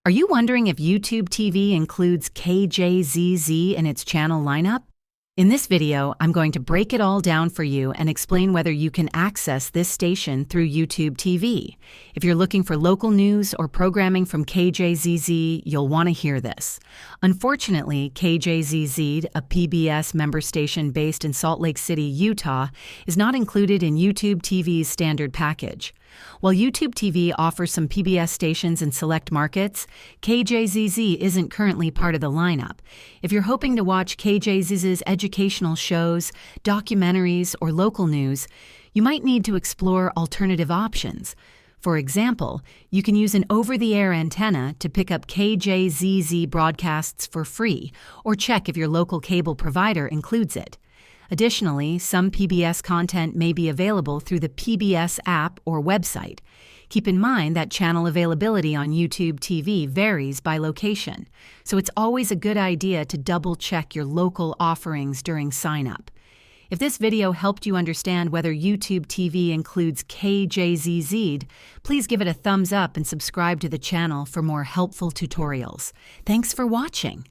Are you wondering if YouTube TV includes KJZZ in its channel lineup? In this video, I'm going to break it all down for you and explain whether you can access this station through YouTube TV. If you're looking for local news or programming from KJZZ, you'll want to hear this. Unfortunately, KJZZ, a PBS member station based in Salt Lake City, Utah, is not included in YouTube TV's standard package. While YouTube TV offers some PBS stations in select markets, KJZZ isn't currently part of the lineup. If you're hoping to watch KJZZ's educational shows, documentaries, or local news, you might need to explore alternative options. For example, you can use an over-the-air antenna to pick up KJZZ broadcasts for free, or check if your local cable provider includes it. Additionally, some PBS content may be available through the PBS app or website. Keep in mind that channel availability on YouTube TV varies by location, so it's always a good idea to double-check your local offerings during sign-up. If this video helped you understand whether YouTube TV includes KJZZ, please give it a thumbs up and subscribe to the channel for more helpful tutorials. Thanks for watching.